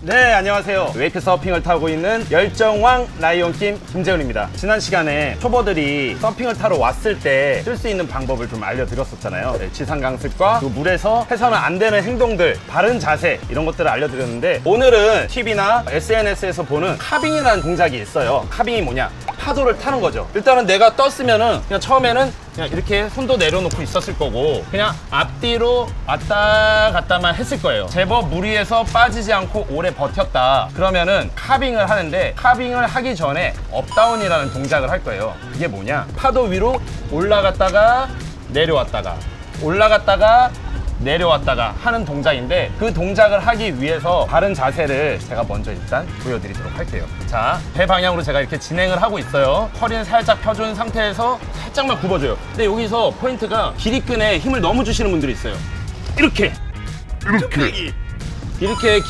네, 안녕하세요. 웨이크 서핑을 타고 있는 열정왕 라이온킴 김재훈입니다. 지난 시간에 초보들이 서핑을 타러 왔을 때 쓸 수 있는 방법을 좀 알려드렸었잖아요. 네, 지상 강습과 그 물에서 해서는 안 되는 행동들, 바른 자세 이런 것들을 알려드렸는데, 오늘은 TV나 SNS에서 보는 카빙이라는 동작이 있어요. 카빙이 뭐냐? 파도를 타는 거죠. 일단은 내가 떴으면은 그냥 처음에는 그냥 이렇게 손도 내려놓고 있었을 거고, 그냥 앞뒤로 왔다 갔다만 했을 거예요. 제법 물 위에서 빠지지 않고 오래 버텼다 그러면은 카빙을 하는데, 카빙을 하기 전에 업다운이라는 동작을 할 거예요. 이게 뭐냐? 파도 위로 올라갔다가 내려왔다가 올라갔다가 내려왔다가 하는 동작인데, 그 동작을 하기 위해서 바른 자세를 제가 먼저 일단 보여드리도록 할게요. 자, 배 방향으로 제가 이렇게 진행을 하고 있어요. 허리는 살짝 펴준 상태에서 살짝만 굽어줘요. 근데 여기서 포인트가, 기립근에 힘을 너무 주시는 분들이 있어요. 이렇게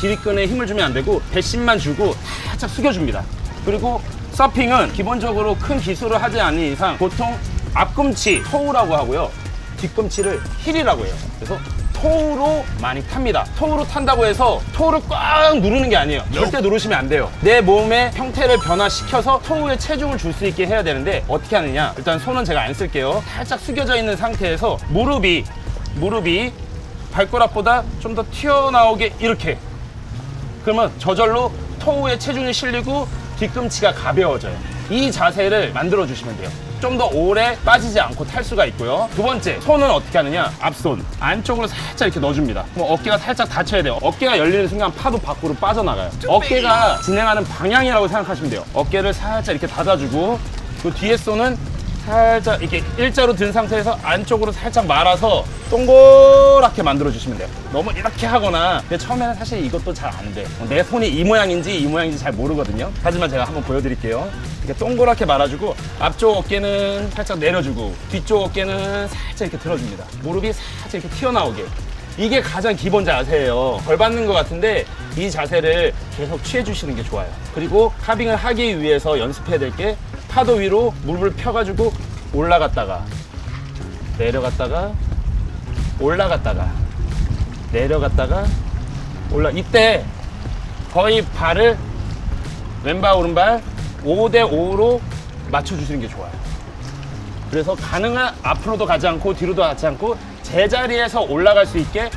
기립근에 힘을 주면 안 되고 배심만 주고 살짝 숙여줍니다. 그리고 서핑은 기본적으로 큰 기술을 하지 않는 이상 보통 앞꿈치 토우라고 하고요, 뒤꿈치를 힐이라고 해요. 그래서 토우로 많이 탑니다. 토우로 탄다고 해서 토우를 꽉 누르는 게 아니에요. 절대 누르시면 안 돼요. 내 몸의 형태를 변화시켜서 토우에 체중을 줄 수 있게 해야 되는데, 어떻게 하느냐? 일단 손은 제가 안 쓸게요. 살짝 숙여져 있는 상태에서 무릎이 발가락보다 좀 더 튀어나오게 이렇게. 그러면 저절로 토우에 체중이 실리고 뒤꿈치가 가벼워져요. 이 자세를 만들어 주시면 돼요. 좀 더 오래 빠지지 않고 탈 수가 있고요. 두 번째, 손은 어떻게 하느냐? 앞손 안쪽으로 살짝 이렇게 넣어줍니다. 그럼 어깨가 살짝 닫혀야 돼요. 어깨가 열리는 순간 파도 밖으로 빠져나가요. 어깨가 진행하는 방향이라고 생각하시면 돼요. 어깨를 살짝 이렇게 닫아주고, 그 뒤에 손은 살짝 이렇게 일자로 든 상태에서 안쪽으로 살짝 말아서 동그랗게 만들어 주시면 돼요. 너무 이렇게 하거나, 근데 처음에는 사실 이것도 잘 안 돼. 내 손이 이 모양인지 잘 모르거든요. 하지만 제가 한번 보여드릴게요. 이렇게 동그랗게 말아주고, 앞쪽 어깨는 살짝 내려주고, 뒤쪽 어깨는 살짝 이렇게 들어줍니다. 무릎이 살짝 이렇게 튀어나오게. 이게 가장 기본 자세예요. 벌 받는 것 같은데 이 자세를 계속 취해주시는 게 좋아요. 그리고 카빙을 하기 위해서 연습해야 될 게, 파도 위로 무릎을 펴가지고 올라갔다가 내려갔다가 올라갔다가 내려갔다가 이때 거의 발을 왼발 오른발 5대5로 맞춰주시는 게 좋아요. 그래서 가능한 앞으로도 가지 않고 뒤로도 가지 않고 제자리에서 올라갈 수 있게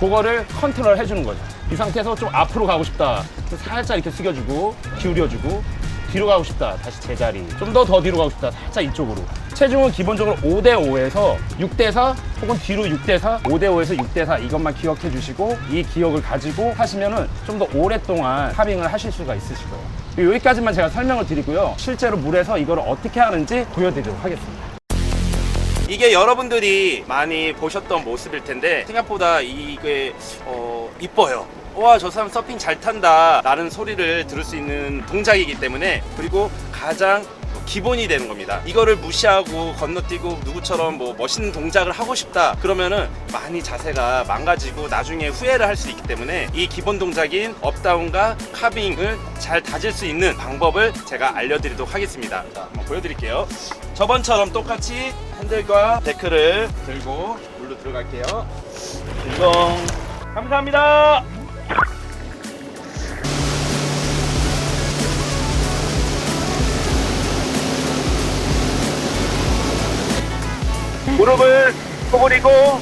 그거를 컨트롤 해주는 거죠. 이 상태에서 좀 앞으로 가고 싶다, 살짝 이렇게 숙여주고 기울여주고, 뒤로 가고 싶다, 다시 제자리, 좀 더 뒤로 가고 싶다, 살짝 이쪽으로. 체중은 기본적으로 5대5에서 6대4 혹은 뒤로 6대4, 5대5에서 6대4 이것만 기억해 주시고, 이 기억을 가지고 하시면은 좀 더 오랫동안 카빙을 하실 수가 있으실 거예요. 여기까지만 제가 설명을 드리고요, 실제로 물에서 이걸 어떻게 하는지 보여드리도록 하겠습니다. 이게 여러분들이 많이 보셨던 모습일 텐데, 생각보다 이게 이뻐요. 와, 저 사람 서핑 잘 탄다 라는 소리를 들을 수 있는 동작이기 때문에, 그리고 가장 기본이 되는 겁니다. 이거를 무시하고 건너뛰고 누구처럼 뭐 멋있는 동작을 하고 싶다 그러면은 많이 자세가 망가지고 나중에 후회를 할 수 있기 때문에, 이 기본 동작인 업다운과 카빙을 잘 다질 수 있는 방법을 제가 알려드리도록 하겠습니다. 자, 한번 보여드릴게요. 저번처럼 똑같이 핸들과 데크를 들고 물로 들어갈게요. 즐거움. 감사합니다. 무릎을 구부리고,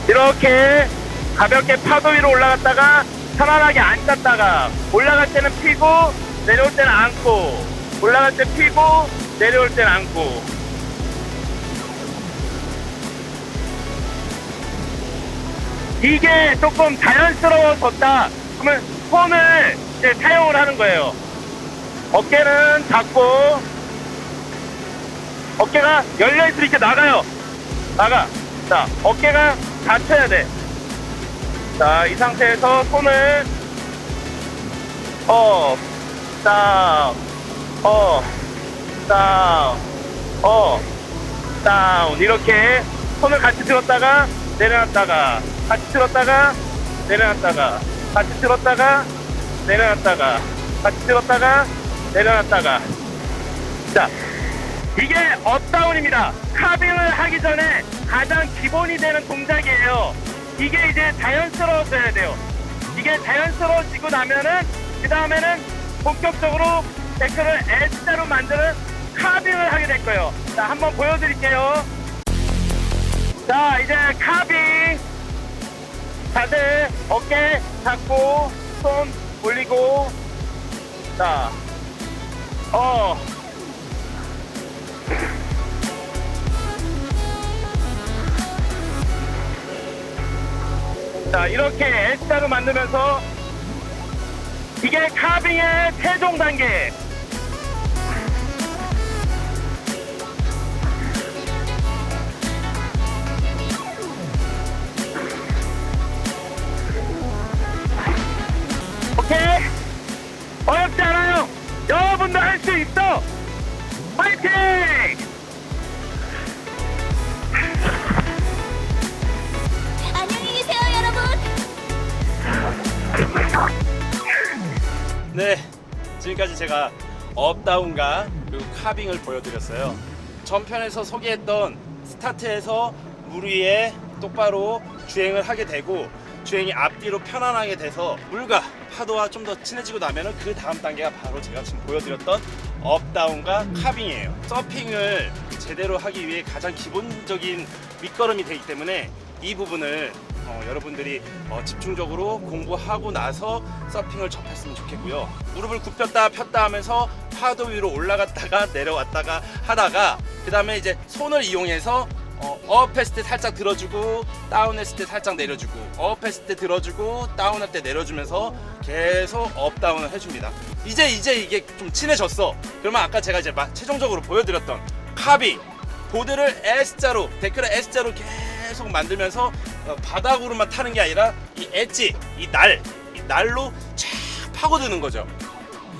이렇게 가볍게 파도 위로 올라갔다가 편안하게 앉았다가, 올라갈 때는 피고 내려올 때는 앉고, 올라갈 때 피고 내려올 때는 앉고. 이게 조금 자연스러워졌다 그러면 손을 이제 사용을 하는 거예요. 어깨는 닫고, 어깨가 열려있을 때 이렇게 나가. 자, 어깨가 닫혀야 돼. 자, 이 상태에서 손을 다운 이렇게 손을 같이 들었다가 내려놨다가 다시 들었다가 내려놨다가 다시 들었다가 내려놨다가 다시 들었다가 내려놨다가. 자, 이게 업다운입니다. 카빙을 하기 전에 가장 기본이 되는 동작이에요. 이게 이제 자연스러워져야 돼요. 이게 자연스러워지고 나면은 그 다음에는 본격적으로 데크를 S자로 만드는 카빙을 하게 될 거예요. 자, 한번 보여드릴게요. 자, 이제 카빙. 자세, 어깨 잡고 손 올리고. 자, 자, 이렇게 S자로 만들면서 이게 카빙의 최종 단계. 오케이? 어렵지 않아요. 여러분도 할 수 있어. 파이팅! 안녕히 계세요, 여러분. 네, 지금까지 제가 업다운과 그리고 카빙을 보여드렸어요. 전편에서 소개했던 스타트에서 물 위에 똑바로 주행을 하게 되고 주행이 앞뒤로 편안하게 돼서 물과 파도와 좀 더 친해지고 나면은 그 다음 단계가 바로 제가 지금 보여드렸던 업다운과 카빙이에요. 서핑을 제대로 하기 위해 가장 기본적인 밑거름이 되기 때문에 이 부분을 여러분들이 집중적으로 공부하고 나서 서핑을 접했으면 좋겠고요. 무릎을 굽혔다 폈다 하면서 파도 위로 올라갔다가 내려왔다가 하다가 그 다음에 이제 손을 이용해서 업 했을 때 살짝 들어주고 다운 했을 때 살짝 내려주고 업 했을 때 들어주고 다운 할 때 내려주면서 계속 업 다운을 해줍니다. 이제 이게 좀 친해졌어. 그러면 아까 제가 이제 최종적으로 보여드렸던 카빙, 보드를 S자로, 데크를 S자로 계속 만들면서 바닥으로만 타는 게 아니라 이 엣지, 이 날로 쫙 파고드는 거죠.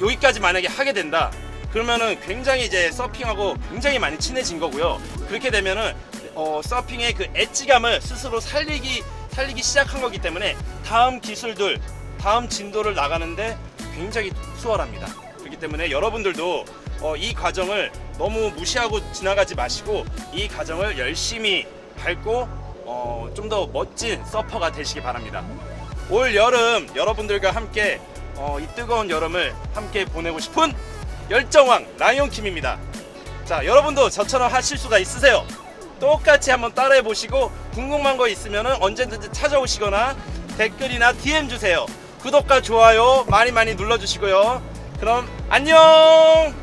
여기까지 만약에 하게 된다 그러면은 굉장히 이제 서핑하고 굉장히 많이 친해진 거고요. 그렇게 되면은 서핑의 그 엣지감을 스스로 살리기 시작한 거기 때문에 다음 기술들, 다음 진도를 나가는데 굉장히 수월합니다. 그렇기 때문에 여러분들도 이 과정을 너무 무시하고 지나가지 마시고 이 과정을 열심히 밟고 좀 더 멋진 서퍼가 되시기 바랍니다. 올 여름 여러분들과 함께 이 뜨거운 여름을 함께 보내고 싶은 열정왕 라이온킴입니다. 자, 여러분도 저처럼 하실 수가 있으세요. 똑같이 한번 따라해 보시고 궁금한 거 있으면 언제든지 찾아오시거나 댓글이나 DM 주세요. 구독과 좋아요 많이 눌러주시고요. 그럼 안녕.